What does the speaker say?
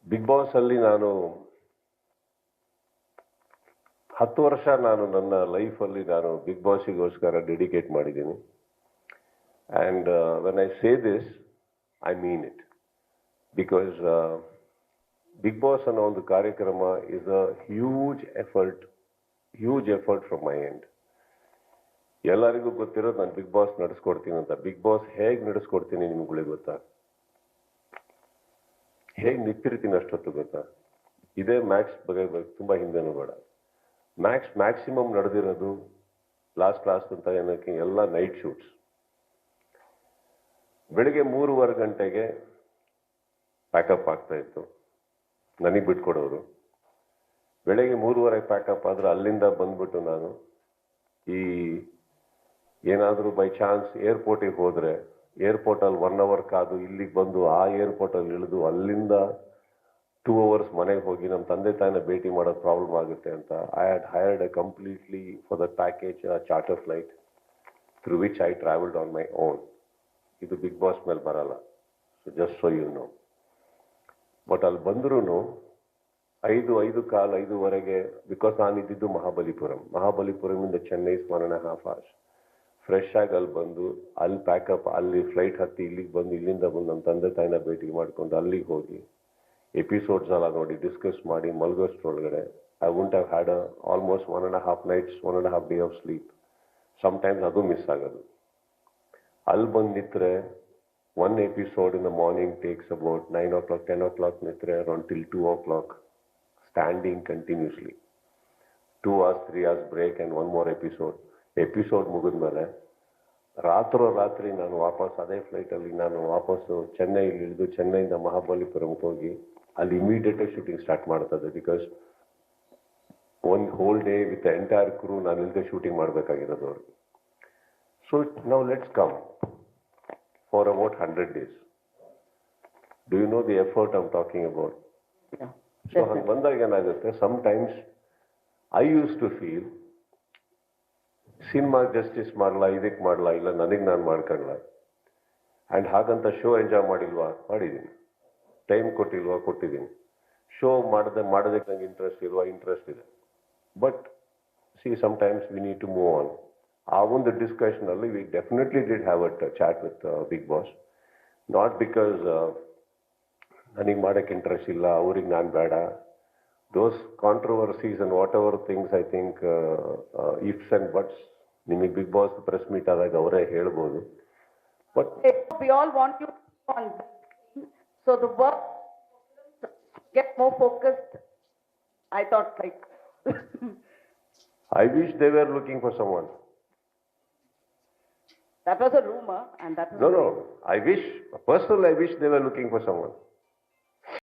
Big boss ಅಲ್ಲಿ ನಾನು 10 ವರ್ಷ ನಾನು ನನ್ನ ಲೈಫಲ್ಲಿ ನಾನು ಬಿಗ್ ಬಾಸ್ಗೋಸ್ಕರ ಡೆಡಿಕೇಟ್ ಮಾಡಿದ್ದೀನಿ. And when I say this, I mean it. Because Big Boss ಅನ್ನೋ ಒಂದು ಕಾರ್ಯಕ್ರಮ is a huge effort from my end. ಎಲ್ಲರಿಗೂ ಗೊತ್ತಿರೋದು ನಾನು ಬಿಗ್ ಬಾಸ್ ನಡೆಸ್ಕೊಡ್ತೀನಿ ಅಂತ. ಬಿಗ್ ಬಾಸ್ ಹೇಗೆ ನಡೆಸ್ಕೊಡ್ತೀನಿ ನಿಮ್ಗಳಿಗೆ ಗೊತ್ತಾ? ಹೇಗೆ ನಿಂತಿರ್ತೀನಿ ಅಷ್ಟೊತ್ತು ಗೊತ್ತಾ? ಇದೇ ಮ್ಯಾಕ್ಸ್ ಬಗ್ಗೆ ತುಂಬ ಹಿಂದೆನೂ ಬೇಡ. ಮ್ಯಾಕ್ಸಿಮಮ್ ನಡೆದಿರೋದು ಲಾಸ್ಟ್ ಅಂತ ಏನಕ್ಕೆ ಎಲ್ಲ ನೈಟ್ ಶೂಟ್ಸ್. ಬೆಳಿಗ್ಗೆ 3:15 ಗಂಟೆಗೆ ಪ್ಯಾಕಪ್ ಆಗ್ತಾ ಇತ್ತು, ನನಗೆ ಬಿಟ್ಕೊಡೋರು. ಬೆಳಗ್ಗೆ 3:30 ಪ್ಯಾಕಪ್ ಆದರೆ ಅಲ್ಲಿಂದ ಬಂದ್ಬಿಟ್ಟು ನಾನು ಈ ಏನಾದರೂ ಬೈ ಚಾನ್ಸ್ ಏರ್ಪೋರ್ಟಿಗೆ ಹೋದರೆ ಏರ್ಪೋರ್ಟಲ್ಲಿ 1 ಅವರ್ ಕಾದು ಇಲ್ಲಿಗೆ ಬಂದು ಆ ಏರ್ಪೋರ್ಟಲ್ಲಿ ಇಳಿದು ಅಲ್ಲಿಂದ 2 ಅವರ್ಸ್ ಮನೆಗೆ ಹೋಗಿ ನಮ್ಮ ತಂದೆ ತಾಯಿನ ಭೇಟಿ ಮಾಡೋದು ಪ್ರಾಬ್ಲಮ್ ಆಗುತ್ತೆ ಅಂತ I had hired a completely for the package charter flight through which I travelled on my own. ಇದು ಬಿಗ್ ಬಾಸ್ ಮೇಲೆ ಬರಲ್ಲ, so just so you know. But ಅಲ್ಲಿ ಬಂದ್ರೂ 5:15 ಬಿಕಾಸ್ ನಾನು ಇದ್ದಿದ್ದು ಮಹಾಬಲಿಪುರಮಿಂದ ಚೆನ್ನೈ 1.5 hours. ಫ್ರೆಶ್ ಆಗಿ ಅಲ್ಲಿ ಬಂದು ಅಲ್ಲಿ ಪ್ಯಾಕಪ್, ಅಲ್ಲಿ ಫ್ಲೈಟ್ ಹತ್ತಿ ಇಲ್ಲಿಗೆ ಬಂದು ಇಲ್ಲಿಂದ ಬಂದು ನಮ್ಮ ತಂದೆ ತಾಯಿನ ಭೇಟಿ ಮಾಡಿಕೊಂಡು ಅಲ್ಲಿಗೆ ಹೋಗಿ ಎಪಿಸೋಡ್ಸ್ ಎಲ್ಲ ನೋಡಿ ಡಿಸ್ಕಸ್ ಮಾಡಿ ಮಲಗೋಷ್ಟ್ರೊಳಗಡೆ I won't have had almost 1.5 nights, 1.5 day of sleep. Sometimes ಅದು ಮಿಸ್ ಆಗೋದು. ಅಲ್ಲಿ ಬಂದು ನಿಂತರೆ one episode in the morning takes about 9 o'clock, 10 o'clock ನಿಂತರೆ around till 2 o'clock, standing continuously. 2 hours, 3 hours break and one more episode ಮುಗಿದ್ಮೇಲೆ ರಾತ್ರಿ ನಾನು ವಾಪಸ್ ಅದೇ ಫ್ಲೈಟಲ್ಲಿ ನಾನು ವಾಪಸ್ಸು ಚೆನ್ನೈಲಿ ಇಳಿದು ಚೆನ್ನೈಯಿಂದ ಮಹಾಬಲಿಪುರಂಗೆ ಹೋಗಿ ಅಲ್ಲಿ ಇಮಿಡಿಯೇಟಾಗಿ ಶೂಟಿಂಗ್ ಸ್ಟಾರ್ಟ್ ಮಾಡ್ತದೆ. ಬಿಕಾಸ್ ಒಂದು whole day with the entire crew ನಾನು ಇಲ್ಲದೆ ಶೂಟಿಂಗ್ ಮಾಡಬೇಕಾಗಿರೋದು ಅವ್ರಿಗೆ. So now let's come for about 100 days. Do you know the effort I am talking about? So ಹಂಗೆ ಬಂದಾಗ ಏನಾಗುತ್ತೆ, sometimes I use to feel cinema justice ಮಾಡಲ್ಲ, ಇದಕ್ಕೆ ಮಾಡಲ್ಲ, ಇಲ್ಲ ನನಗೆ ನಾನು ಮಾಡ್ಕೊಳ್ಳ. ಆ್ಯಂಡ್ ಹಾಗಂತ ಶೋ ಎಂಜಾಯ್ ಮಾಡಿಲ್ವಾ? ಮಾಡಿದ್ದೀನಿ. ಟೈಮ್ ಕೊಟ್ಟಿಲ್ವಾ? ಕೊಟ್ಟಿದ್ದೀನಿ. ಶೋ ಮಾಡೋದಕ್ಕೆ ನಂಗೆ ಇಂಟ್ರೆಸ್ಟ್ ಇಲ್ವಾ? ಇಂಟ್ರೆಸ್ಟ್ ಇದೆ. But see sometimes we need to move on. ಆ ಒಂದು ಡಿಸ್ಕಷನಲ್ಲಿ we definitely did have a chat with Bigg Boss. Not because ನನಗೆ ಮಾಡೋಕ್ಕೆ ಇಂಟ್ರೆಸ್ಟ್ ಇಲ್ಲ, ಅವ್ರಿಗೆ ನಾನು ಬೇಡ. Those controversies and whatever things I think ifs and buts ನಿಮಗೆ ಬಿಗ್ ಬಾಸ್ ಪ್ರೆಸ್ ಮೀಟ್ ಆದಾಗ ಅವರೇ ಹೇಳ್ಬೋದು. But we all want you on, so the work get more focused. I thought like I wish they were looking for someone. that was a rumor and that was No, I wish they were looking for someone.